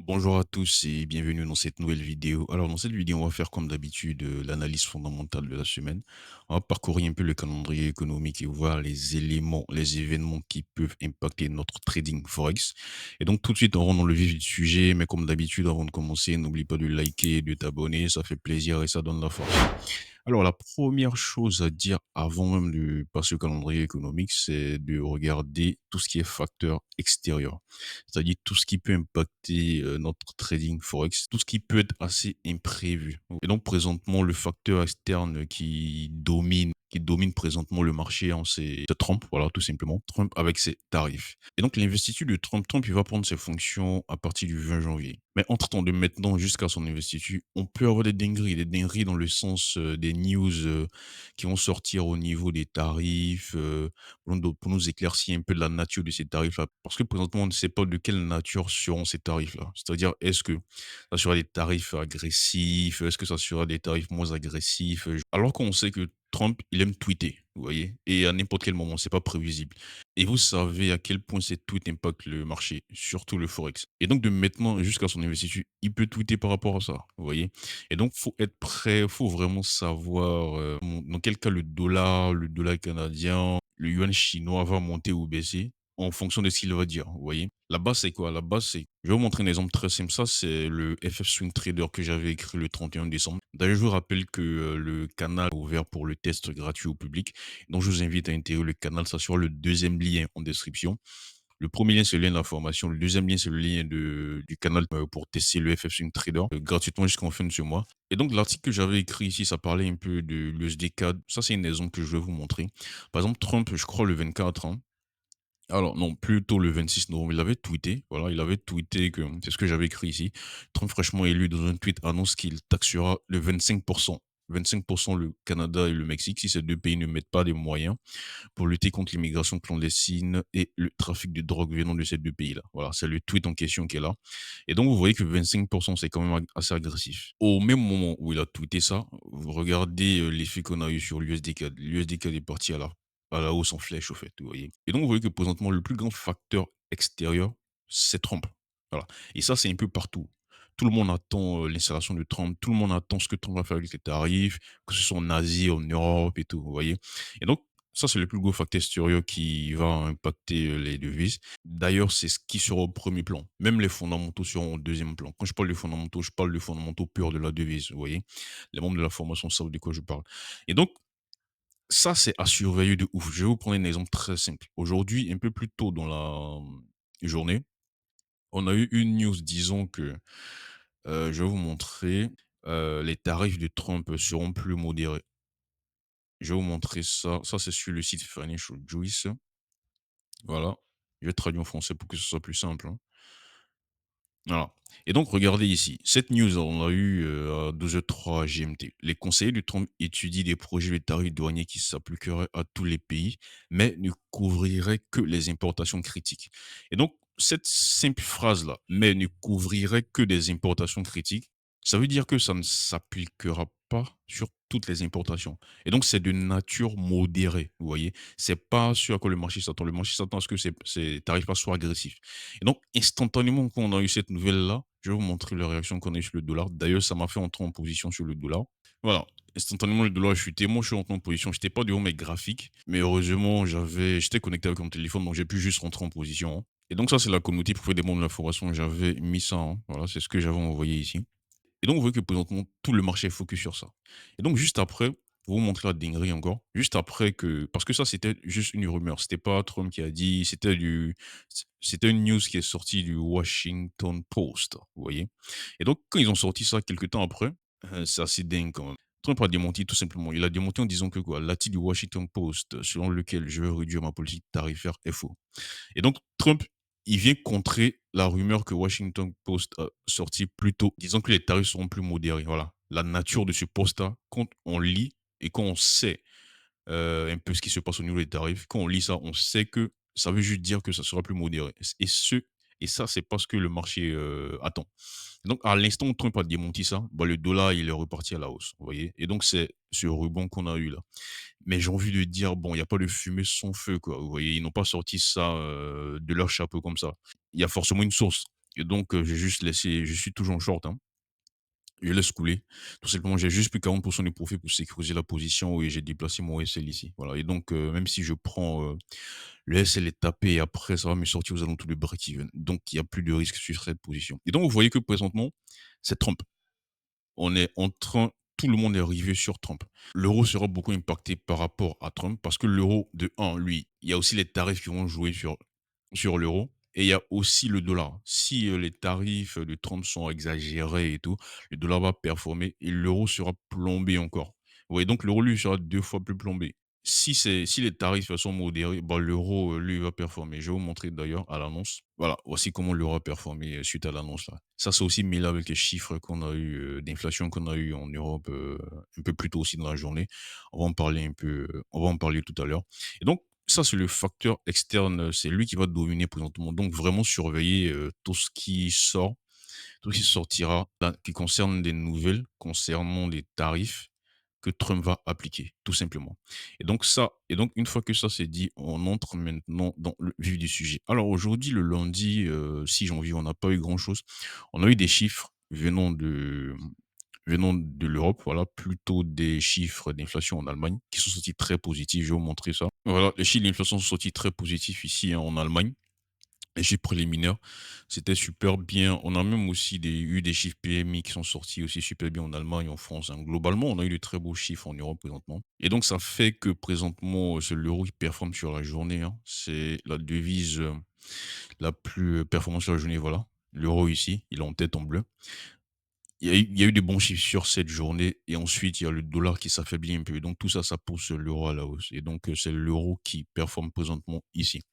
Bonjour à tous et bienvenue dans cette nouvelle vidéo. Alors dans cette vidéo, on va faire comme d'habitude l'analyse fondamentale de la semaine. On va parcourir un peu le calendrier économique et voir les éléments, les événements qui peuvent impacter notre trading forex. Et donc tout de suite, on rentre dans le vif du sujet, mais comme d'habitude, avant de commencer, n'oublie pas de liker et de t'abonner, ça fait plaisir et ça donne la force. Alors, la première chose à dire avant même de passer au calendrier économique, c'est de regarder tout ce qui est facteur extérieur. C'est-à-dire tout ce qui peut impacter notre trading forex, tout ce qui peut être assez imprévu. Et donc, présentement, le facteur externe qui domine présentement le marché, hein, c'est Trump, voilà, tout simplement. Trump avec ses tarifs. Et donc, l'investiture de Trump, il va prendre ses fonctions à partir du 20 janvier. Mais entre-temps, de maintenant jusqu'à son investiture, on peut avoir des dingueries dans le sens des news qui vont sortir au niveau des tarifs, pour nous éclaircir un peu de la nature de ces tarifs-là. Parce que présentement, on ne sait pas de quelle nature seront ces tarifs-là. C'est-à-dire, est-ce que ça sera des tarifs agressifs? Est-ce que ça sera des tarifs moins agressifs? Alors qu'on sait que Trump, il aime tweeter, vous voyez? Et à n'importe quel moment, c'est pas prévisible. Et vous savez à quel point ces tweets impactent le marché, surtout le forex. Et donc de maintenant jusqu'à son investiture, il peut tweeter par rapport à ça, vous voyez? Et donc faut être prêt, faut vraiment savoir, dans quel cas le dollar canadien, le yuan chinois va monter ou baisser en fonction de ce qu'il va dire, vous voyez? La base, c'est quoi? La base, c'est je vais vous montrer un exemple très simple. Ça, c'est le FF Swing Trader que j'avais écrit le 31 décembre. D'ailleurs, je vous rappelle que le canal est ouvert pour le test gratuit au public. Donc, je vous invite à intégrer le canal. Ça sera le deuxième lien en description. Le premier lien, c'est le lien de la formation. Le deuxième lien, c'est le lien du canal pour tester le FF Swing Trader gratuitement jusqu'en fin de ce mois. Et donc, l'article que j'avais écrit ici, ça parlait un peu de l'USD CAD. Ça, c'est une raison que je vais vous montrer. Par exemple, Trump, je crois, le 24 ans. Alors non, plutôt le 26 novembre, il avait tweeté, voilà, il avait tweeté que c'est ce que j'avais écrit ici. Trump fraîchement élu dans un tweet annonce qu'il taxera le 25%. 25% le Canada et le Mexique si ces deux pays ne mettent pas des moyens pour lutter contre l'immigration clandestine et le trafic de drogue venant de ces deux pays-là. Voilà, c'est le tweet en question qui est là. Et donc, vous voyez que 25%, c'est quand même assez agressif. Au même moment où il a tweeté ça, vous regardez l'effet qu'on a eu sur l'USDCAD. L'USDCAD est parti à la hausse en flèche, au fait, vous voyez. Et donc, vous voyez que présentement, le plus grand facteur extérieur, c'est Trump. Voilà. Et ça, c'est un peu partout. Tout le monde attend l'installation de Trump, tout le monde attend ce que Trump va faire avec les tarifs, que ce soit en Asie, en Europe et tout, vous voyez. Et donc, ça, c'est le plus gros facteur extérieur qui va impacter les devises. D'ailleurs, c'est ce qui sera au premier plan. Même les fondamentaux seront au deuxième plan. Quand je parle de fondamentaux, je parle de fondamentaux purs de la devise, vous voyez. Les membres de la formation savent de quoi je parle. Et donc, ça, c'est à surveiller de ouf. Je vais vous prendre un exemple très simple. Aujourd'hui, un peu plus tôt dans la journée, on a eu une news disons que, je vais vous montrer, les tarifs de Trump seront plus modérés. Je vais vous montrer ça. Ça, c'est sur le site Financial Juice. Voilà. Je vais traduire en français pour que ce soit plus simple, hein. Voilà. Et donc, regardez ici. Cette news, on l'a eu à 12h03 GMT. Les conseillers du Trump étudient des projets de tarifs douaniers qui s'appliqueraient à tous les pays, mais ne couvriraient que les importations critiques. Et donc, cette simple phrase-là, mais ne couvrirait que des importations critiques, ça veut dire que ça ne s'appliquera pas sur toutes les importations. Et donc, c'est de nature modérée, vous voyez. C'est pas ce à quoi le marché s'attend. Le marché s'attend à ce que ces tarifs-là soient agressifs. Et donc, instantanément, quand on a eu cette nouvelle-là, je vais vous montrer la réaction qu'on a eu sur le dollar. D'ailleurs, ça m'a fait entrer en position sur le dollar. Voilà. Instantanément, le dollar a chuté. Moi, je suis rentré en position. Je n'étais pas devant mes graphiques, mais heureusement, j'étais connecté avec mon téléphone, donc j'ai pu juste rentrer en position, hein. Et donc, ça, c'est la communauté pour faire des mondes de l'information. J'avais mis ça, hein. Voilà, c'est ce que j'avais envoyé ici. Et donc, vous voyez que présentement, tout le marché est focus sur ça. Et donc, juste après, pour vous montrer la dinguerie encore, juste après que, parce que ça, c'était juste une rumeur. C'était pas Trump qui a dit, c'était une news qui est sortie du Washington Post, vous voyez. Et donc, quand ils ont sorti ça quelques temps après, c'est assez dingue quand même. Trump a démenti tout simplement. Il a démenti en disant que quoi, l'article du Washington Post, selon lequel je vais réduire ma politique tarifaire, est faux. Et donc, Trump, il vient contrer la rumeur que Washington Post a sortie plus tôt, disant que les tarifs seront plus modérés. Voilà. La nature de ce post-là, quand on lit et quand on sait un peu ce qui se passe au niveau des tarifs, quand on lit ça, on sait que ça veut juste dire que ça sera plus modéré. Et ça, c'est pas ce que le marché attend. Donc, à l'instant où Trump a démenti ça, bah, le dollar, il est reparti à la hausse. Vous voyez. Et donc, c'est ce rebond qu'on a eu là. Mais j'ai envie de dire, bon, il y a pas de fumée sans feu, quoi. Vous voyez, ils n'ont pas sorti ça de leur chapeau comme ça. Il y a forcément une source. et donc j'ai juste laissé je suis toujours en short, hein. Je laisse couler. Tout simplement, j'ai juste pris 40 de profit pour sécuriser la position et j'ai déplacé mon SL ici. Voilà, et donc même si je prends, le SL est tapé et après ça va me sortir aux alentours de break-even. Donc il y a plus de risque sur cette position. Et donc vous voyez que présentement, c'est Trump. On est en train tout le monde est arrivé sur Trump. L'euro sera beaucoup impacté par rapport à Trump parce que l'euro, de un, lui, il y a aussi les tarifs qui vont jouer sur l'euro et il y a aussi le dollar. Si les tarifs de Trump sont exagérés et tout, le dollar va performer et l'euro sera plombé encore. Vous voyez, donc l'euro, lui, sera deux fois plus plombé. Si les tarifs sont modérés, bah, l'euro, lui, va performer. Je vais vous montrer d'ailleurs à l'annonce. Voilà, voici comment l'euro a performé suite à l'annonce là. Ça, c'est aussi mêlé avec les chiffres qu'on a eu, d'inflation qu'on a eu en Europe un peu plus tôt aussi dans la journée. On va en parler un peu, on va en parler tout à l'heure. Et donc, ça, c'est le facteur externe, c'est lui qui va dominer présentement. Donc, vraiment surveiller tout ce qui sortira, là, qui concerne des nouvelles concernant les tarifs que Trump va appliquer, tout simplement. Et donc une fois que ça c'est dit, on entre maintenant dans le vif du sujet. Alors aujourd'hui, le lundi 6 janvier, on n'a pas eu grand-chose. On a eu des chiffres venant de l'Europe, voilà, plutôt des chiffres d'inflation en Allemagne qui sont sortis très positifs. Je vais vous montrer ça. Voilà, les chiffres d'inflation sont sortis très positifs ici hein, en Allemagne. Les chiffres préliminaires, c'était super bien. On a même aussi eu des chiffres PMI qui sont sortis aussi super bien en Allemagne, en France, hein. Globalement, on a eu de très beaux chiffres en Europe présentement. Et donc, ça fait que présentement, c'est l'euro qui performe sur la journée, hein. C'est la devise la plus performante sur la journée, voilà. L'euro ici, il est en tête en bleu. Il y a eu des bons chiffres sur cette journée et ensuite il y a le dollar qui s'affaiblit un peu. Donc tout ça, ça pousse l'euro à la hausse. Et donc c'est l'euro qui performe présentement ici.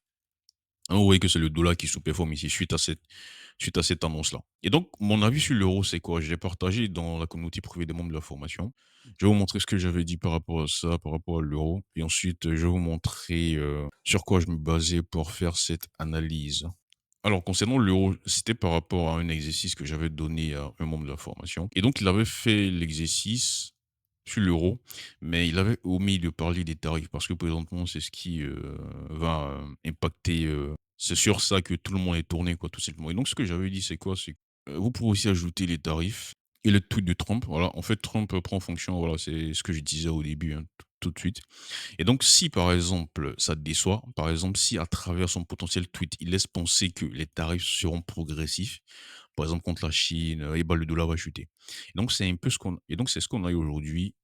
Hein, vous voyez que c'est le dollar qui sous-performe ici suite à cette annonce-là. Et donc, mon avis sur l'euro, c'est quoi? Je l'ai partagé dans la communauté privée des membres de la formation. Je vais vous montrer ce que j'avais dit par rapport à ça, par rapport à l'euro. Et ensuite, je vais vous montrer sur quoi je me basais pour faire cette analyse. Alors, concernant l'euro, c'était par rapport à un exercice que j'avais donné à un membre de la formation. Et donc, il avait fait l'exercice sur l'euro, mais il avait omis de parler des tarifs parce que présentement, c'est ce qui va impacter. C'est sur ça que tout le monde est tourné, quoi, tout simplement. Et donc, ce que j'avais dit, c'est quoi? C'est que vous pouvez aussi ajouter les tarifs et le tweet de Trump. Voilà, en fait, Trump prend en fonction, voilà, c'est ce que je disais au début, hein, tout de suite. Et donc, si par exemple, ça te déçoit, par exemple, si à travers son potentiel tweet, il laisse penser que les tarifs seront progressifs, par exemple contre la Chine, et ben, le dollar va chuter. Et donc, c'est un peu c'est ce qu'on a eu aujourd'hui.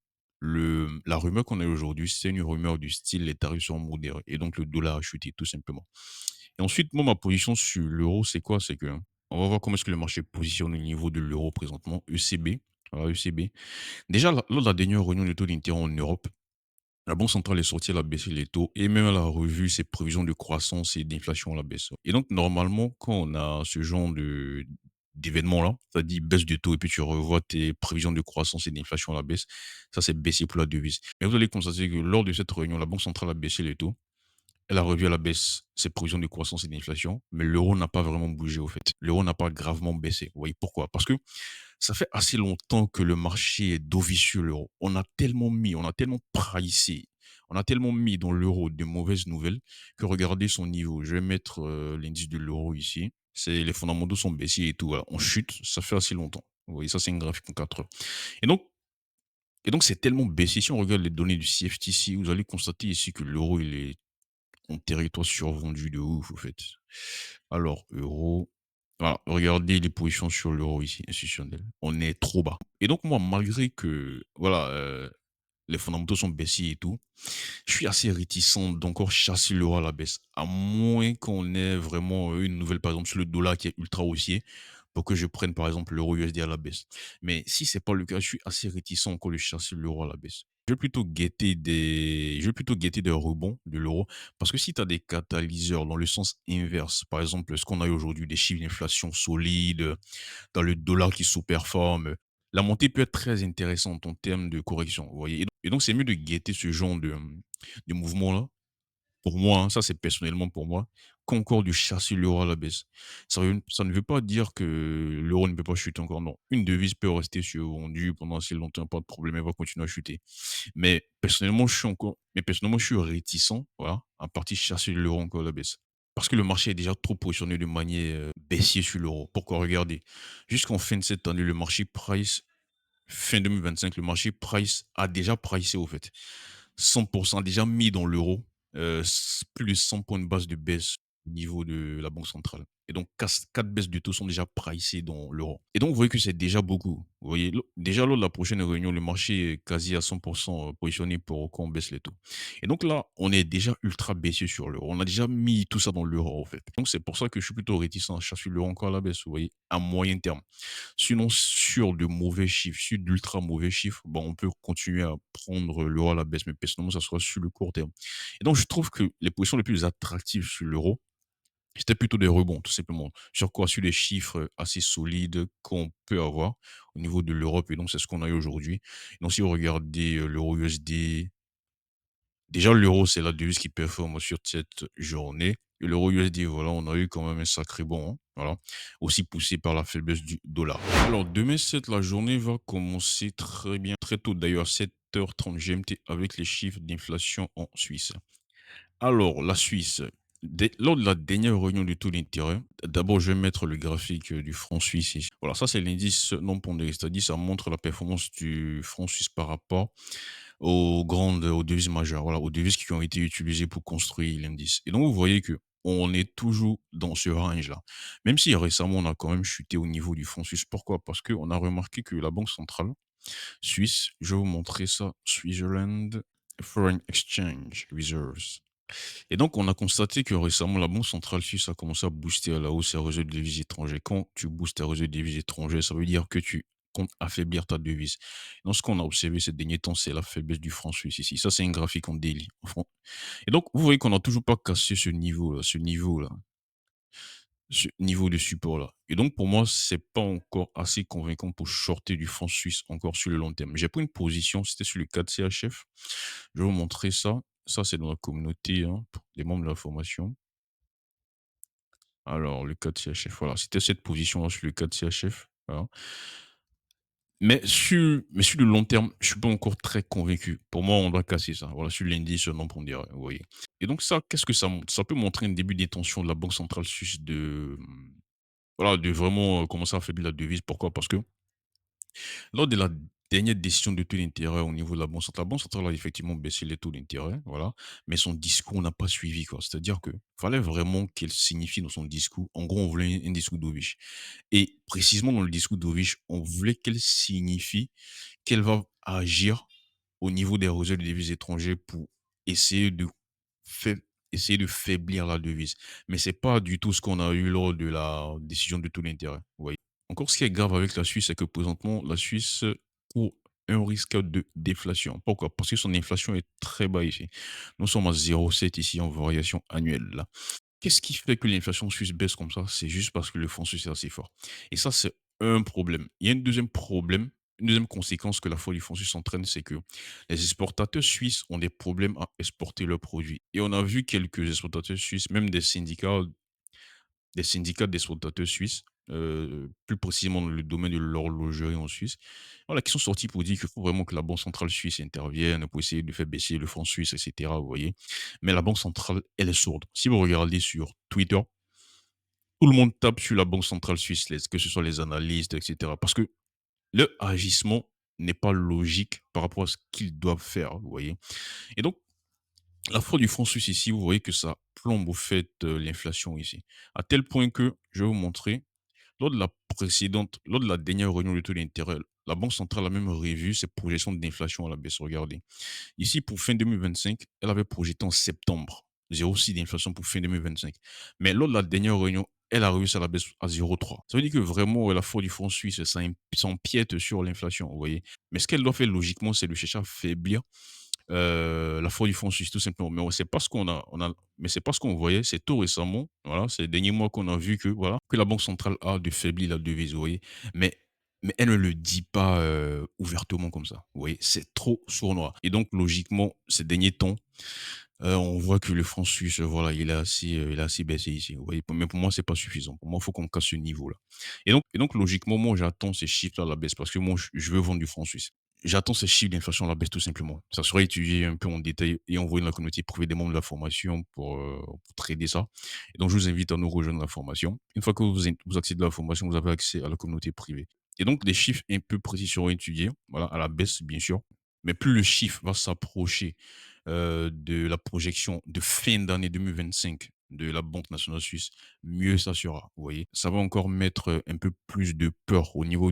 La rumeur qu'on a eu aujourd'hui, c'est une rumeur du style les tarifs seront modérés. Et donc, le dollar a chuté, tout simplement. Et ensuite, moi, ma position sur l'euro, c'est quoi? C'est que, on va voir comment est-ce que le marché positionne au niveau de l'euro présentement, ECB. Voilà, ECB. Déjà, lors de la dernière réunion du taux d'intérêt en Europe, la Banque centrale est sortie, elle a baissé les taux et même elle a revu ses prévisions de croissance et d'inflation à la baisse. Et donc, normalement, quand on a ce genre d'événement-là, c'est-à-dire baisse de taux et puis tu revois tes prévisions de croissance et d'inflation à la baisse, ça c'est baissé pour la devise. Mais vous allez constater que lors de cette réunion, la Banque centrale a baissé les taux, elle a revu à la baisse ses prévisions de croissance et d'inflation, mais l'euro n'a pas vraiment bougé au fait. L'euro n'a pas gravement baissé. Vous voyez pourquoi? Parce que ça fait assez longtemps que le marché est dovish sur l'euro. On a tellement pricé, on a tellement mis dans l'euro de mauvaises nouvelles que regardez son niveau. Je vais mettre l'indice de l'euro ici. Les fondamentaux sont baissiers et tout. Voilà. On chute, ça fait assez longtemps. Vous voyez, ça c'est un graphique en 4 heures. Et donc, et donc c'est tellement baissier. Si on regarde les données du CFTC, vous allez constater ici que l'euro il est en territoire survendu de ouf, au fait. Alors, euro. Voilà, regardez les positions sur l'euro ici, institutionnel. On est trop bas. Et donc, moi, malgré que, voilà, les fondamentaux sont baissiers et tout, je suis assez réticent d'encore chasser l'euro à la baisse. À moins qu'on ait vraiment une nouvelle, par exemple, sur le dollar qui est ultra haussier, pour que je prenne, par exemple, l'euro USD à la baisse. Mais si c'est pas le cas, je suis assez réticent encore de chasser l'euro à la baisse. Je vais plutôt guetter des rebonds de l'euro. Parce que si tu as des catalyseurs dans le sens inverse, par exemple, ce qu'on a eu aujourd'hui, des chiffres d'inflation solides, dans le dollar qui sous-performe, la montée peut être très intéressante en termes de correction. Vous voyez? Et donc, c'est mieux de guetter ce genre de mouvement-là. Pour moi, hein, ça c'est personnellement pour moi, qu'encore du chasser l'euro à la baisse. Ça ne veut pas dire que l'euro ne peut pas chuter encore, non. Une devise peut rester survendue pendant assez longtemps, pas de problème, elle va continuer à chuter. Mais personnellement, je suis réticent, voilà, à partir chasser l'euro encore à la baisse. Parce que le marché est déjà trop positionné de manière baissière sur l'euro. Pourquoi? Regardez, jusqu'en fin de cette année, le marché price, fin 2025, le marché price a déjà pricé au fait. 100% déjà mis dans l'euro, plus de 100 points de base de baisse au niveau de la banque centrale. Et donc, 4 baisses de taux sont déjà pricées dans l'euro. Et donc, vous voyez que c'est déjà beaucoup. Vous voyez, déjà lors de la prochaine réunion, le marché est quasi à 100% positionné pour qu'on baisse les taux. Et donc là, on est déjà ultra baissier sur l'euro. On a déjà mis tout ça dans l'euro, en fait. Donc, c'est pour ça que je suis plutôt réticent à chercher l'euro encore à la baisse, vous voyez, à moyen terme. Sinon, sur de mauvais chiffres, sur d'ultra mauvais chiffres, bon, on peut continuer à prendre l'euro à la baisse, mais personnellement, ça sera sur le court terme. Et donc, je trouve que les positions les plus attractives sur l'euro, c'était plutôt des rebonds, tout simplement. Sur quoi? Sur des chiffres assez solides qu'on peut avoir au niveau de l'Europe. Et donc, c'est ce qu'on a eu aujourd'hui. Donc, si vous regardez l'euro USD, déjà, l'euro, c'est la devise qui performe sur cette journée. Et l'euro USD, voilà, on a eu quand même un sacré bond, hein, voilà. Aussi poussé par la faiblesse du dollar. Alors, demain, la journée va commencer très bien, très tôt d'ailleurs, 7h30 GMT, avec les chiffres d'inflation en Suisse. Alors, la Suisse, lors de la dernière réunion du taux d'intérêt, d'abord, je vais mettre le graphique du franc suisse ici. Voilà, ça, c'est l'indice non pondéré, c'est-à-dire ça montre la performance du franc suisse par rapport aux devises majeures, voilà, aux devises qui ont été utilisées pour construire l'indice. Et donc, vous voyez que on est toujours dans ce range-là. Même si récemment, on a quand même chuté au niveau du franc suisse. Pourquoi? Parce qu'on a remarqué que la Banque centrale suisse, je vais vous montrer ça, Switzerland Foreign Exchange Reserves. Et donc, on a constaté que récemment, la Banque centrale suisse a commencé à booster à la hausse ses réseaux de devises étrangères. Quand tu boostes tes réseaux de devises étrangères, ça veut dire que tu comptes affaiblir ta devise. Donc, ce qu'on a observé ces derniers temps, c'est la faiblesse du franc suisse ici. Ça, c'est un graphique en daily. Et donc, vous voyez qu'on n'a toujours pas cassé ce niveau de support-là. Et donc, pour moi, c'est pas encore assez convaincant pour shorter du franc suisse encore sur le long terme. J'ai pris une position, c'était sur le 4 CHF. Je vais vous montrer ça. Ça, c'est dans la communauté, hein, pour les membres de la formation. Alors, le 4 CHF, voilà, c'était cette position-là sur le 4 CHF. Voilà. Mais sur le long terme, je suis pas encore très convaincu. Pour moi, on doit casser ça. Voilà, sur l'indice non pondéré, vous voyez. Et donc ça, qu'est-ce que ça montre? Ça peut montrer un début d'intention de la Banque centrale suisse voilà, de vraiment commencer à affaiblir la devise. Pourquoi? Parce que lors de la dernière décision de taux d'intérêt au niveau de la Banque centrale a effectivement baissé les taux d'intérêt, voilà, mais son discours n'a pas suivi, quoi. C'est-à-dire que fallait vraiment qu'elle signifie dans son discours. En gros, on voulait un discours dovish. Et précisément dans le discours d'Ovich, on voulait qu'elle signifie qu'elle va agir au niveau des réserves de devises étrangères pour essayer de fai essayer de faiblir la devise. Mais c'est pas du tout ce qu'on a eu lors de la décision de taux d'intérêt, vous voyez? Encore ce qui est grave avec la Suisse, c'est que présentement, la Suisse court un risque de déflation. Pourquoi? Parce que son inflation est très bas ici. Nous sommes à 0,7 ici en variation annuelle, là. Qu'est-ce qui fait que l'inflation suisse baisse comme ça? C'est juste parce que le franc suisse est assez fort. Et ça, c'est un problème. Il y a un deuxième problème, une deuxième conséquence que la folie du franc suisse entraîne, c'est que les exportateurs suisses ont des problèmes à exporter leurs produits. Et on a vu quelques exportateurs suisses, même des syndicats d'exploitateurs suisses, plus précisément dans le domaine de l'horlogerie en Suisse, voilà, qui sont sortis pour dire qu'il faut vraiment que la Banque centrale suisse intervienne pour essayer de faire baisser le franc suisse, et cetera, vous voyez? Mais la Banque centrale, elle est sourde. Si vous regardez sur Twitter, tout le monde tape sur la Banque centrale suisse, que ce soit les analystes, et cetera, parce que leur agissement n'est pas logique par rapport à ce qu'ils doivent faire, vous voyez? Et donc, la fraude du franc suisse ici, vous voyez que ça plombe au fait, l'inflation ici. À tel point que, je vais vous montrer, lors de la dernière réunion du taux d'intérêt, la Banque centrale a même revu ses projections d'inflation à la baisse. Regardez. Ici, pour fin 2025, elle avait projeté en septembre 0,6 d'inflation pour fin 2025. Mais lors de la dernière réunion, elle a réussi à la baisse à 0,3. Ça veut dire que vraiment, ouais, la fraude du franc suisse, ça empiète sur l'inflation, vous voyez. Mais ce qu'elle doit faire logiquement, c'est de chercher à faiblir la foi du franc suisse, tout simplement. Mais c'est pas ce mais c'est pas ce qu'on voyait. C'est tout récemment, voilà, ces derniers mois qu'on a vu que, voilà, que la Banque centrale a de faiblir la devise, vous voyez. Mais, mais elle ne le dit pas ouvertement comme ça, vous voyez. C'est trop sournois. Et donc, logiquement, ces derniers temps, on voit que le franc suisse, voilà, il est assez baissé ici, vous voyez. Mais pour moi, c'est pas suffisant. Pour moi, il faut qu'on casse ce niveau-là. Et donc, logiquement, moi, j'attends ces chiffres-là à la baisse parce que moi, je veux vendre du franc suisse. J'attends ces chiffres d'inflation à la baisse tout simplement. Ça sera étudié un peu en détail et envoyé dans la communauté privée des membres de la formation pour trader ça. Et donc, je vous invite à nous rejoindre la formation. Une fois que vous accédez à la formation, vous avez accès à la communauté privée. Et donc, des chiffres un peu précis seront étudiés, voilà, à la baisse, bien sûr. Mais plus le chiffre va s'approcher de la projection de fin d'année 2025 de la Banque nationale suisse, mieux ça sera. Vous voyez, ça va encore mettre un peu plus de peur au niveau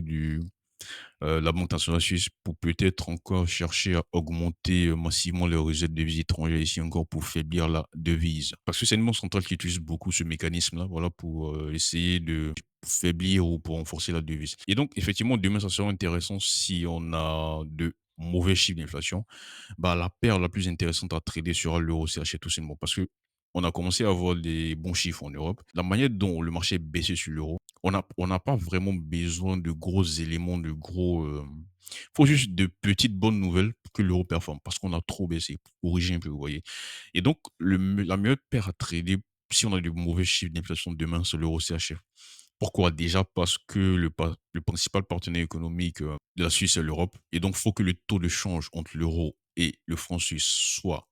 la Banque nationale suisse pour peut-être encore chercher à augmenter massivement les recettes de devises étrangères ici encore pour faiblir la devise. Parce que c'est une banque centrale qui utilise beaucoup ce mécanisme-là, voilà, pour essayer de faiblir ou pour renforcer la devise. Et donc, effectivement, demain, ça sera intéressant si on a de mauvais chiffres d'inflation. Bah, la paire la plus intéressante à trader sera l'euro CHF tout simplement parce que on a commencé à avoir des bons chiffres en Europe. La manière dont le marché est baissé sur l'euro, on n'a pas vraiment besoin de gros éléments, de gros. Faut juste de petites bonnes nouvelles pour que l'euro performe parce qu'on a trop baissé. Corriger un peu, vous voyez. Et donc, la meilleure paire à trader si on a de mauvais chiffres d'inflation demain, c'est l'euro CHF. Pourquoi? Déjà parce que le principal partenaire économique de la Suisse, c'est l'Europe. Et donc, il faut que le taux de change entre l'euro et le franc suisse soit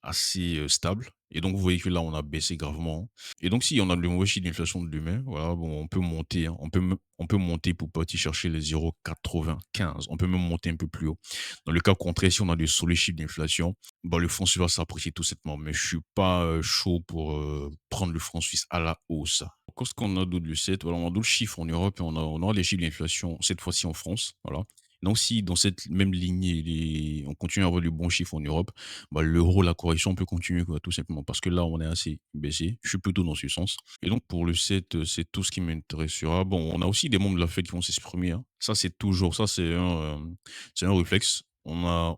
assez stable. Et donc, vous voyez que là, on a baissé gravement. Et donc, si on a le mauvais chiffre d'inflation de demain, voilà, bon, on peut monter, hein. On peut monter pour partir chercher les 0,95. On peut même monter un peu plus haut. Dans le cas contraire, si on a de solides chiffres d'inflation, bah, le franc suisse va s'apprécier tout simplement. Mais je suis pas chaud pour prendre le franc suisse à la hausse. Qu'est-ce qu'on a d'autre du 7? Voilà, on a d'autres chiffres en Europe et on aura les chiffres d'inflation cette fois-ci en France. Voilà. Donc, si dans cette même lignée, on continue à avoir de bons chiffres en Europe, bah, l'euro, la correction peut continuer, quoi, tout simplement. Parce que là, on est assez baissé. Je suis plutôt dans ce sens. Et donc, pour le 7, c'est tout ce qui m'intéressera. Bon, on a aussi des membres de la Fed qui vont s'exprimer, hein. Ça, c'est toujours, ça, c'est un réflexe. On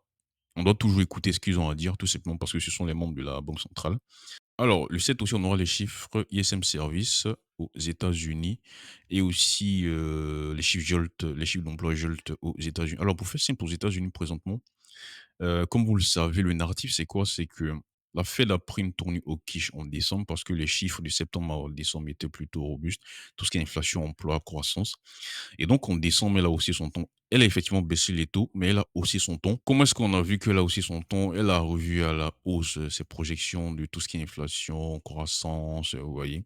doit toujours écouter ce qu'ils ont à dire, tout simplement parce que ce sont les membres de la Banque centrale. Alors, le 7 aussi, on aura les chiffres ISM Service aux États-Unis et aussi les chiffres JOLT, les chiffres d'emploi JOLT aux États-Unis. Alors, pour faire simple, aux États-Unis présentement, comme vous le savez, le narratif, c'est quoi? C'est que la Fed a pris une tournure au quiche en décembre parce que les chiffres de septembre à décembre étaient plutôt robustes. Tout ce qui est inflation, emploi, croissance. Et donc, en décembre, elle a haussé son ton. Elle a effectivement baissé les taux, mais elle a haussé son ton. Comment est-ce qu'on a vu qu'elle a haussé son ton? Elle a revu à la hausse ses projections de tout ce qui est inflation, croissance, vous voyez,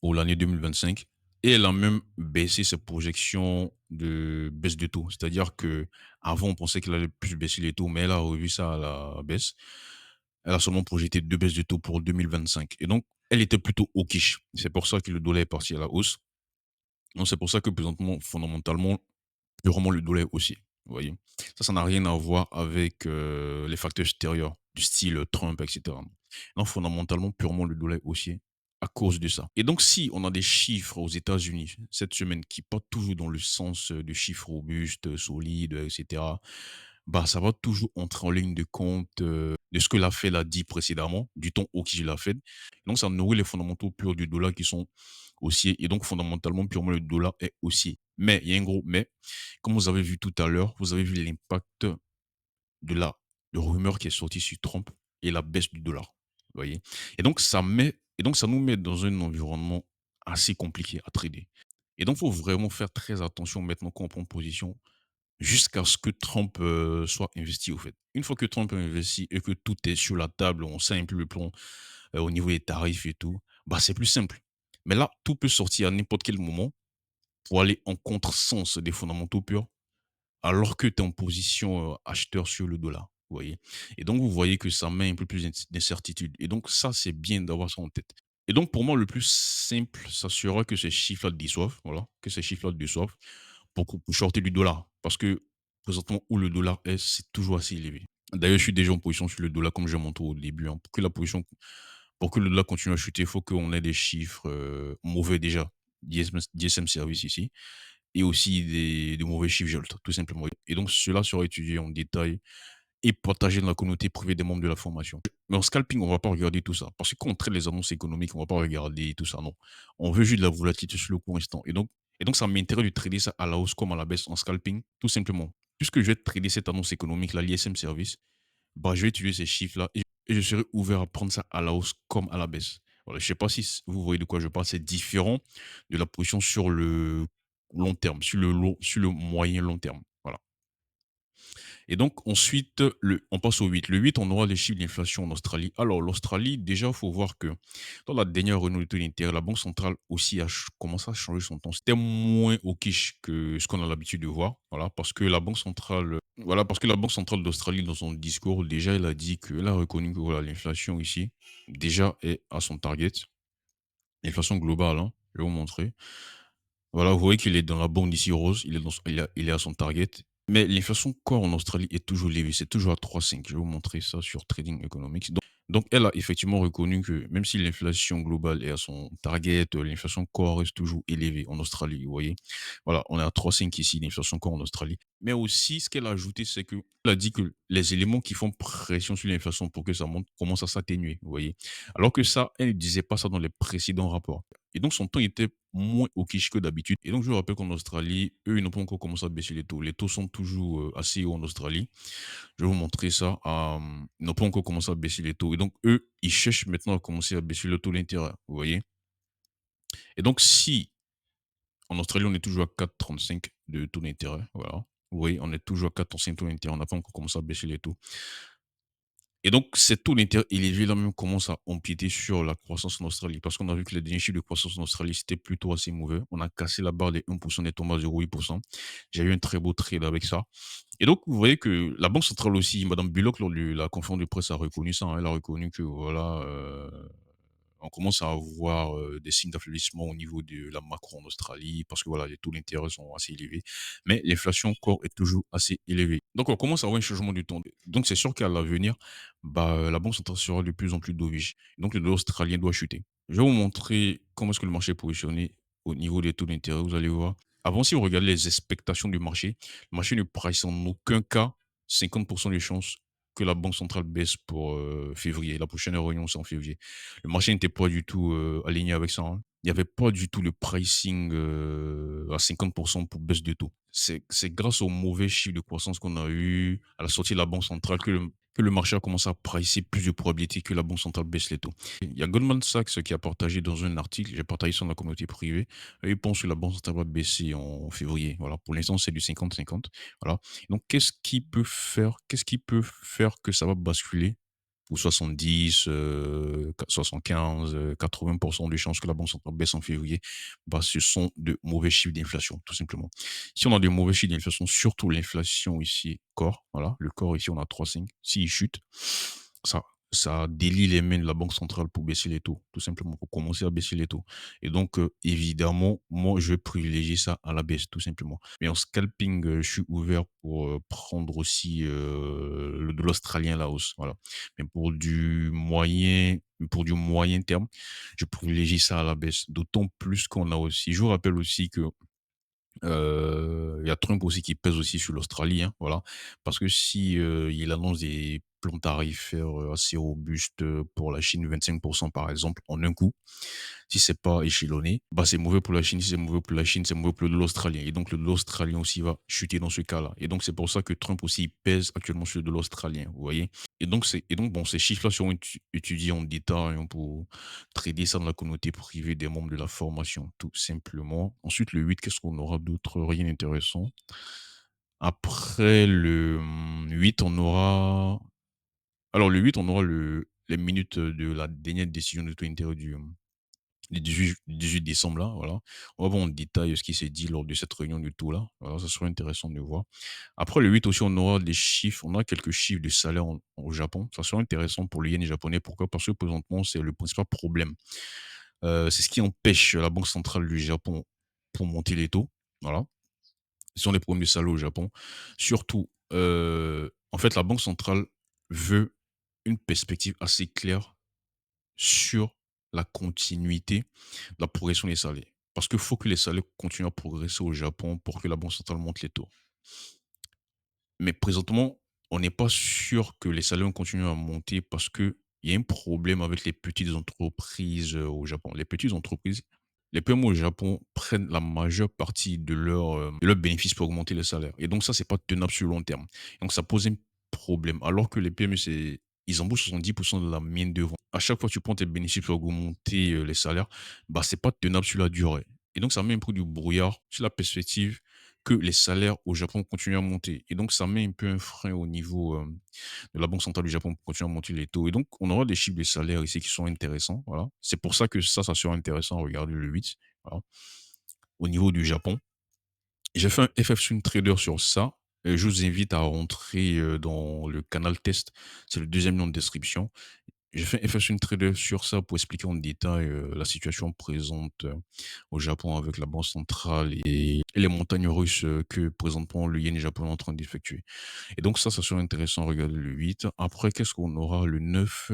pour l'année 2025. Et elle a même baissé ses projections de baisse de taux. C'est-à-dire que avant, on pensait qu'elle allait plus baisser les taux, mais elle a revu ça à la baisse. Elle a seulement projeté 2 baisses de taux pour 2025. Et donc, elle était plutôt au quiche. C'est pour ça que le dollar est parti à la hausse. Donc, c'est pour ça que présentement, fondamentalement, purement le dollar aussi, vous voyez? Ça n'a rien à voir avec, les facteurs extérieurs du style, Trump et cetera. Non, fondamentalement, purement le dollar haussier à cause de ça. Et donc si on a des chiffres aux États-Unis cette semaine qui partent toujours dans le sens, de chiffres robustes, solides, et cetera, bah, ça va toujours entrer en ligne de compte, de ce que la Fed a dit précédemment, du ton hawkish de la Fed. Donc ça nourrit les fondamentaux purs du dollar qui sont haussiers et donc fondamentalement, purement le dollar est haussier. Mais, il y a un gros mais, comme vous avez vu tout à l'heure, vous avez vu l'impact de la rumeur qui est sortie sur Trump et la baisse du dollar. Vous voyez? Et donc ça nous met dans un environnement assez compliqué à trader. Et donc, il faut vraiment faire très attention maintenant quand on prend position jusqu'à ce que Trump soit investi, au fait. Une fois que Trump est investi et que tout est sur la table, on sait un peu le plan au niveau des tarifs et tout, bah, c'est plus simple. Mais là, tout peut sortir à n'importe quel moment pour aller en contresens des fondamentaux purs alors que tu es en position, acheteur sur le dollar, vous voyez? Et donc vous voyez que ça met un peu plus d'incertitude et donc ça, c'est bien d'avoir ça en tête. Et donc pour moi, le plus simple, ça sera que ces chiffres-là déçoivent, voilà, que ces chiffres-là déçoivent pour shorter du dollar. Parce que présentement où le dollar est, c'est toujours assez élevé. D'ailleurs, je suis déjà en position sur le dollar comme j'ai montré au début, hein. Pour que le dollar continue à chuter, il faut qu'on ait des chiffres, mauvais déjà, DSM Service ici et aussi des mauvais chiffres Jolt, tout simplement. Et donc cela sera étudié en détail et partagé dans la communauté privée des membres de la formation. Mais en scalping, on ne va pas regarder tout ça. Parce que quand on traite les annonces économiques, on ne va pas regarder tout ça, non. On veut juste de la volatilité sur le court instant. Et donc ça m'intéresse de trader ça à la hausse comme à la baisse en scalping, tout simplement. Puisque je vais trader cette annonce économique, là, l'ISM Service, bah, je vais utiliser ces chiffres-là et je serai ouvert à prendre ça à la hausse comme à la baisse. Voilà, je ne sais pas si vous voyez de quoi je parle. C'est différent de la position sur le long terme, sur le moyen long terme. Voilà. Et donc ensuite, on passe au 8. Le 8, on aura les chiffres d'inflation en Australie. Alors l'Australie, déjà, il faut voir que dans la dernière réunion de taux d'intérêt, la banque centrale aussi a commencé à changer son ton. C'était moins au quiche que ce qu'on a l'habitude de voir. Voilà, parce que la banque centrale, voilà, parce que la banque centrale d'Australie, dans son discours, déjà, elle a dit qu'elle a reconnu que voilà, l'inflation ici, déjà, est à son target. L'inflation globale, hein, je vais vous montrer. Voilà, vous voyez qu'il est dans la bande ici rose, il est, il est à son target. Mais l'inflation core en Australie est toujours élevée, c'est toujours à 3,5. Je vais vous montrer ça sur Trading Economics. Donc, elle a effectivement reconnu que même si l'inflation globale est à son target, l'inflation core reste toujours élevée en Australie, vous voyez. Voilà, on est à 3,5 ici, l'inflation core en Australie. Mais aussi, ce qu'elle a ajouté, c'est qu'elle a dit que les éléments qui font pression sur l'inflation pour que ça monte commencent à s'atténuer, vous voyez. Alors que ça, elle ne disait pas ça dans les précédents rapports. Et donc, son ton était moins au quiche que d'habitude. Et donc, je vous rappelle qu'en Australie, eux, ils n'ont pas encore commencé à baisser les taux. Les taux sont toujours assez hauts en Australie. Je vais vous montrer ça. Ils n'ont pas encore commencé à baisser les taux. Et donc, eux, ils cherchent maintenant à commencer à baisser le taux d'intérêt. Vous voyez. Et donc, si en Australie, on est toujours à 4,35 de taux d'intérêt, voilà. Vous voyez, on est toujours à 4,35 taux d'intérêt. On n'a pas encore commencé à baisser les taux. Et donc, ces taux d'intérêt élevés là même commencent à empiéter sur la croissance en Australie parce qu'on a vu que les derniers chiffres de croissance en Australie, c'était plutôt assez mauvais. On a cassé la barre des 1%, on est tombé à 0,8%. J'ai eu un très beau trade avec ça. Et donc, vous voyez que la Banque centrale aussi, Madame Bullock, lors de la conférence de presse, a reconnu ça, hein. Elle a reconnu que voilà, on commence à avoir des signes d'affaiblissement au niveau de la macro en Australie parce que voilà, les taux d'intérêt sont assez élevés. Mais l'inflation encore est toujours assez élevée. Donc, on commence à avoir un changement du temps. Donc, c'est sûr qu'à l'avenir, bah, la banque centrale sera de plus en plus dovish. Donc, le dollar australien doit chuter. Je vais vous montrer comment est-ce que le marché est positionné au niveau des taux d'intérêt. Vous allez voir. Avant, si vous regardez les expectations du marché, le marché ne price en aucun cas 50% de chances que la banque centrale baisse pour février. La prochaine réunion, c'est en février. Le marché n'était pas du tout aligné avec ça, hein. Il n'y avait pas du tout le pricing à 50% pour baisse de taux. C'est grâce aux mauvais chiffres de croissance qu'on a eu à la sortie de la Banque centrale que le marché a commencé à pricer plus de probabilités que la Banque centrale baisse les taux. Il y a Goldman Sachs qui a partagé dans un article, j'ai partagé ça dans la communauté privée, ils pensent que la Banque centrale va baisser en février. Voilà, pour l'instant, c'est du 50-50. Voilà. Donc, qu'est-ce qui peut faire que ça va basculer ou 70, 75, 80 de chances que la banque centrale baisse en février, bah, ce sont de mauvais chiffres d'inflation, tout simplement. Si on a de mauvais chiffres d'inflation, surtout l'inflation ici, corps, voilà, le corps ici, on a 3,5. S'il chute, ça, ça délie les mains de la banque centrale pour baisser les taux, tout simplement, pour commencer à baisser les taux. Et donc, évidemment, moi, je vais privilégier ça à la baisse, tout simplement. Mais en scalping, je suis ouvert pour prendre aussi le de l'australien à la hausse. Voilà. Mais pour du moyen terme, je privilégie ça à la baisse. D'autant plus qu'on a aussi, je vous rappelle aussi que il y a Trump aussi qui pèse aussi sur l'Australie, hein, voilà. Parce que si, il annonce des plans tarifaires, assez robustes, pour la Chine, 25 par exemple, en un coup, si c'est pas échelonné, bah, c'est mauvais pour la Chine. Si c'est mauvais pour la Chine, c'est mauvais pour l'Australien. Et donc le dollar australien aussi va chuter dans ce cas-là. Et donc c'est pour ça que Trump aussi il pèse actuellement sur le dollar australien, vous voyez? Et donc bon, ces chiffres-là seront étudiés en détail, hein, pour trader ça dans la communauté privée des membres de la formation, tout simplement. Ensuite, le 8, qu'est-ce qu'on aura d'autre? Rien d'intéressant. Après le 8, on aura alors le 8, on aura les minutes de la dernière décision de taux d'intérêt du 18 décembre là, voilà. On va voir en détail ce qui s'est dit lors de cette réunion du taux là. Voilà, ça serait intéressant de voir. Après le 8 aussi, on aura des chiffres, on a quelques chiffres de salaire au Japon. Ça serait intéressant pour le yen japonais. Pourquoi? Parce que présentement, c'est le principal problème. C'est ce qui empêche la banque centrale du Japon pour monter les taux. Voilà. Ce sont les problèmes de salaire au Japon. Surtout, en fait, la banque centrale veut une perspective assez claire sur la continuité de la progression des salaires. Parce qu'il faut que les salaires continuent à progresser au Japon pour que la banque centrale monte les taux. Mais présentement, on n'est pas sûr que les salaires vont continuer à monter parce qu'il y a un problème avec les petites entreprises au Japon. Les petites entreprises, les PME au Japon prennent la majeure partie de leurs bénéfices pour augmenter les salaires. Et donc ça, c'est pas tenable sur le long terme. Donc ça pose un problème. Alors que les PME, ils embauchent 70% de la main-d'œuvre. À chaque fois que tu prends tes bénéfices pour augmenter les salaires, bah, c'est pas tenable sur la durée. Et donc ça met un peu du brouillard sur la perspective que les salaires au Japon continuent à monter et donc ça met un peu un frein au niveau, de la banque centrale du Japon pour continuer à monter les taux et donc on aura des chiffres de salaire ici qui sont intéressants, voilà. C'est pour ça que ça sera intéressant, regardez le 8, voilà. Au niveau du Japon, j'ai fait un FF Swing Trader sur ça et je vous invite à rentrer, dans le canal test. C'est le deuxième lien de description. J'ai fait un FF Swing Trader sur ça pour expliquer en détail, la situation présente, au Japon avec la banque centrale et les montagnes russes, que présentement le yen japonais est en train d'effectuer. Et donc ça sera intéressant, regardez le 8. Après, qu'est-ce qu'on aura le 9?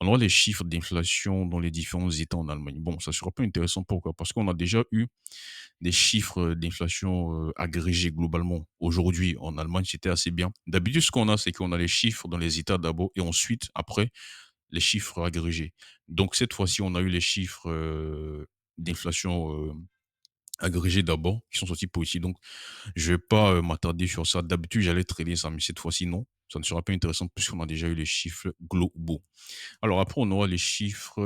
On aura les chiffres d'inflation dans les différents États en Allemagne. Bon, ça sera pas intéressant. Pourquoi? Parce qu'on a déjà eu des chiffres, d'inflation, agrégés globalement. Aujourd'hui, en Allemagne, c'était assez bien. D'habitude, ce qu'on a, c'est qu'on a les chiffres dans les États d'abord et ensuite, après, les chiffres agrégés. Donc cette fois-ci, on a eu les chiffres, d'inflation, agrégés d'abord, qui sont sortis pour ici. Donc je vais pas, m'attarder sur ça. D'habitude, j'allais trader ça, mais cette fois-ci, non. Ça ne sera pas intéressant puisqu'on a déjà eu les chiffres globaux. Alors après, on aura les chiffres,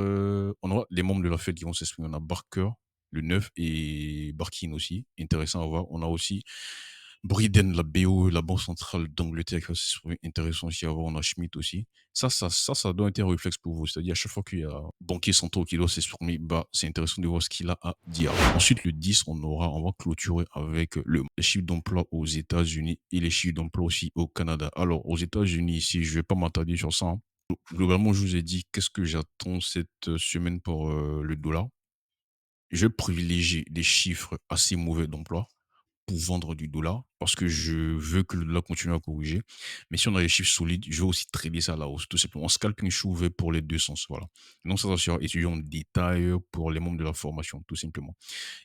on aura les membres de la fête qui vont s'exprimer. On a Barker, le 9 et Barkin aussi, intéressant à voir. On a aussi Briden, la BO, la Banque centrale d'Angleterre qui va s'exprimer, intéressant aussi à voir. On a Schmidt aussi. Ça doit être un réflexe pour vous. C'est-à-dire à chaque fois qu'il y a banquier central qui doit s'exprimer, bah, c'est intéressant de voir ce qu'il a à dire. Ensuite, le 10, on va clôturer avec les chiffres d'emploi aux États-Unis et les chiffres d'emploi aussi au Canada. Alors, aux États-Unis, ici, je vais pas m'attarder sur ça, hein. Globalement, je vous ai dit qu'est-ce que j'attends cette semaine pour le dollar. Je privilégie des chiffres assez mauvais d'emploi pour vendre du dollar parce que je veux que le dollar continue à corriger. Mais si on a des chiffres solides, je vais aussi trader ça à la hausse. Tout simplement, on scalping, je suis ouvert pour les deux sens. Voilà. Donc, ça sera étudié en détail pour les membres de la formation, tout simplement.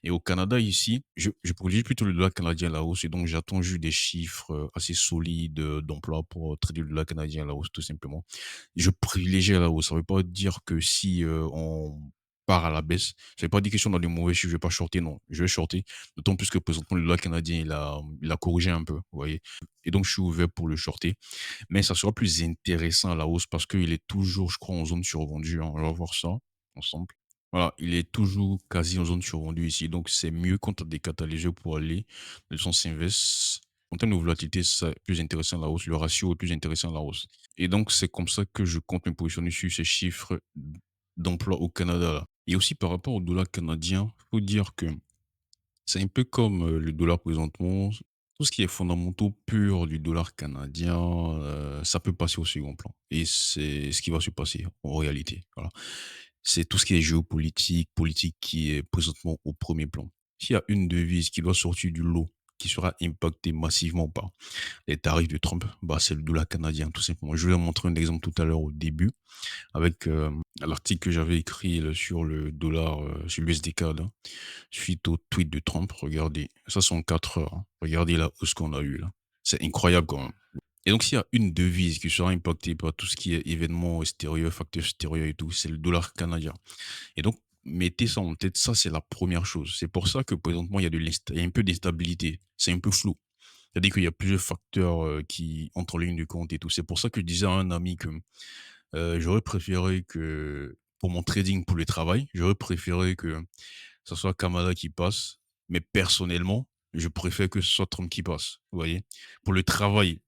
Et au Canada, ici, je privilégie plutôt le dollar canadien à la hausse. Et donc, j'attends juste des chiffres assez solides d'emploi pour trader le dollar canadien à la hausse, tout simplement. Je privilégie à la hausse. Ça veut pas dire que si, on part à la baisse, ça veut pas dire que si on a des mauvais chiffres, je vais pas shorter, non. Je vais shorter, d'autant plus que présentement le dollar canadien, il a corrigé un peu, vous voyez? Et donc je suis ouvert pour le shorter, mais ça sera plus intéressant à la hausse parce qu'il est toujours, je crois, en zone survendue, hein. On va voir ça ensemble. Voilà, il est toujours quasi en zone survendue ici, donc c'est mieux quand tu as des catalyseurs pour aller dans le sens inverse. En termes de volatilité, c'est plus intéressant à la hausse, le ratio est plus intéressant à la hausse. Et donc, c'est comme ça que je compte me positionner sur ces chiffres d'emploi au Canada, là. Et aussi par rapport au dollar canadien, faut dire que c'est un peu comme le dollar présentement. Tout ce qui est fondamentaux pur du dollar canadien, ça peut passer au second plan. Et c'est ce qui va se passer en réalité. Voilà. C'est tout ce qui est géopolitique, politique qui est présentement au premier plan. S'il y a une devise qui doit sortir du lot, qui sera impactée massivement par les tarifs de Trump, bah, c'est le dollar canadien, tout simplement. Je vais vous montrer un exemple tout à l'heure au début avec l'article que j'avais écrit sur le dollar, sur l'USDK, là, suite au tweet de Trump. Regardez, ça sont 4 heures, hein. Regardez la hausse qu'on a eue là. C'est incroyable quand même. Et donc, s'il y a une devise qui sera impactée par tout ce qui est événements extérieurs, facteurs extérieurs et tout, c'est le dollar canadien. Et donc, mettez ça en tête, ça c'est la première chose. C'est pour ça que présentement, il y a un peu d'instabilité. C'est un peu flou. C'est-à-dire qu'il y a plusieurs facteurs qui entrent en ligne de compte et tout. C'est pour ça que je disais à un ami que j'aurais préféré que, pour mon trading, pour le travail, j'aurais préféré que ce soit Kamala qui passe, mais personnellement, je préfère que ce soit Trump qui passe, vous voyez? Pour le travail,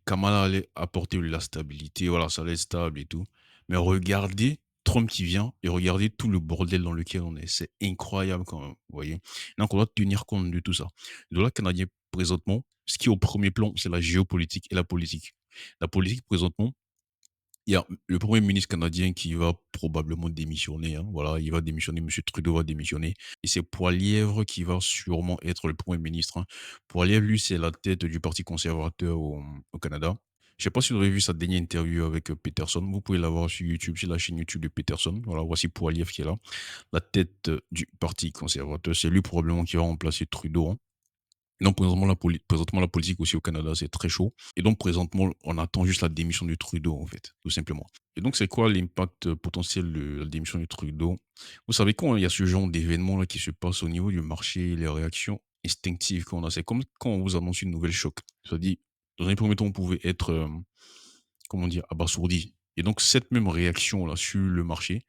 Kamala allait apporter de la stabilité, voilà, ça allait être stable et tout. Mais regardez Trump qui vient et regardez tout le bordel dans lequel on est. C'est incroyable quand même, vous voyez? Donc on doit tenir compte de tout ça. Le dollar canadien, présentement, ce qui est au premier plan, c'est la géopolitique et la politique. La politique, présentement, il y a le premier ministre canadien qui va probablement démissionner, hein, voilà, il va démissionner, monsieur Trudeau va démissionner et c'est Poilievre qui va sûrement être le premier ministre, hein. Poilievre, lui, c'est la tête du parti conservateur au Canada. Je sais pas si vous avez vu sa dernière interview avec, Peterson, vous pouvez la voir sur YouTube, sur la chaîne YouTube de Peterson. Voilà, voici Poilievre qui est là, la tête, du parti conservateur. C'est lui probablement qui va remplacer Trudeau, hein. Donc présentement la politique aussi au Canada, c'est très chaud et donc présentement, on attend juste la démission de Trudeau, en fait, tout simplement. Et donc c'est quoi l'impact, potentiel de la démission de Trudeau? Vous savez, quand il y a ce genre d'événement-là qui se passe au niveau du marché, les réactions instinctives qu'on a, c'est comme quand on vous annonce une nouvelle choc. C'est-à-dire, dans un premier temps, vous pouvez être, comment dire? Abasourdi et donc cette même réaction-là sur le marché,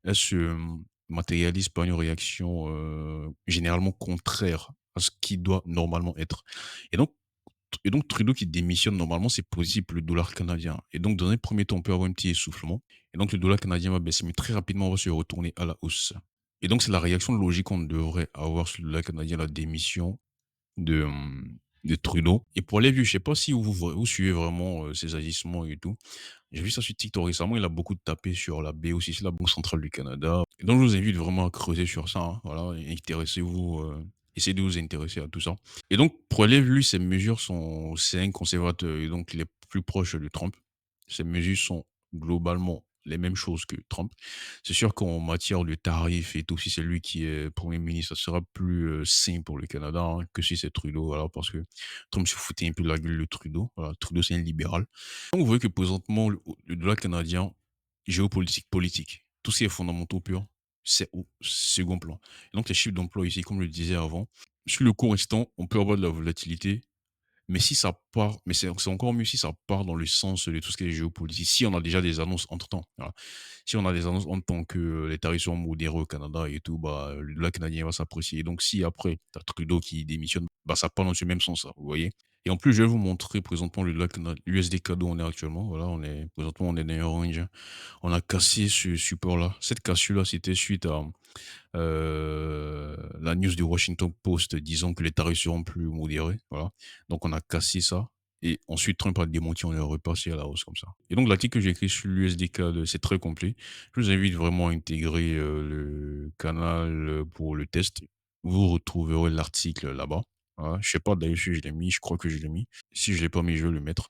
elle se, matérialise par une réaction, généralement contraire à ce qui doit normalement être. Et donc Trudeau qui démissionne, normalement, c'est possible pour le dollar canadien. Et donc, dans un premier temps, on peut avoir un petit essoufflement. Et donc, le dollar canadien va baisser, mais très rapidement, on va se retourner à la hausse. Et donc, c'est la réaction logique qu'on devrait avoir sur le dollar canadien, la démission de, de Trudeau. Et pour aller vu, je sais pas si vous suivez vraiment ses agissements et tout. J'ai vu ça sur TikTok récemment, il a beaucoup tapé sur la BOCC, la Banque centrale du Canada. Et donc, je vous invite vraiment à creuser sur ça, hein. Voilà, intéressez-vous, essayez de vous intéresser à tout ça. Et donc, pour élève, lui, ses mesures sont c'est un conservateur et donc il est plus proche de Trump. Ses mesures sont globalement les mêmes choses que Trump. C'est sûr qu'en matière de tarifs et tout, si c'est lui qui est premier ministre, ça sera plus sain pour le Canada, hein, que si c'est Trudeau. Voilà, parce que Trump se foutait un peu de la gueule de Trudeau. Voilà, Trudeau, c'est un libéral. Donc, vous voyez que présentement, le dollar canadien, géopolitique, politique, tous ces fondamentaux purs, c'est au second plan. Et donc, les chiffres d'emploi ici, comme je le disais avant, sur le court instant, on peut avoir de la volatilité, mais si ça part, mais c'est encore mieux si ça part dans le sens de tout ce qui est géopolitique. Si on a déjà des annonces entre-temps, voilà. Si on a des annonces en tant que les tarifs sont modérés au Canada et tout, bah, le dollar canadien va s'apprécier. Donc, si après, tu as Trudeau qui démissionne, bah, ça part dans ce même sens, là, vous voyez. Et en plus, je vais vous montrer présentement le dollar USD cadeau on est actuellement. Voilà, présentement, on est dans un range. On a cassé ce support-là. Cette cassure-là, c'était suite à la news du Washington Post disant que les tarifs seront plus modérés, voilà. Donc on a cassé ça et ensuite Trump a démenti, on est reparti à la hausse comme ça. Et donc l'article que j'ai écrit sur l'USDK, c'est très complet. Je vous invite vraiment à intégrer, le canal, pour le test. Vous retrouverez l'article là-bas. Voilà, je sais pas d'ailleurs si je l'ai mis, je crois que je l'ai mis. Si je l'ai pas mis, je vais le mettre.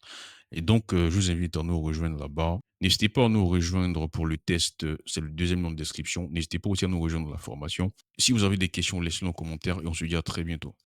Et donc, je vous invite à nous rejoindre là-bas. N'hésitez pas à nous rejoindre pour le test, c'est le deuxième nom de description. N'hésitez pas aussi à nous rejoindre dans la formation. Si vous avez des questions, laissez-les en commentaire et on se dit à très bientôt.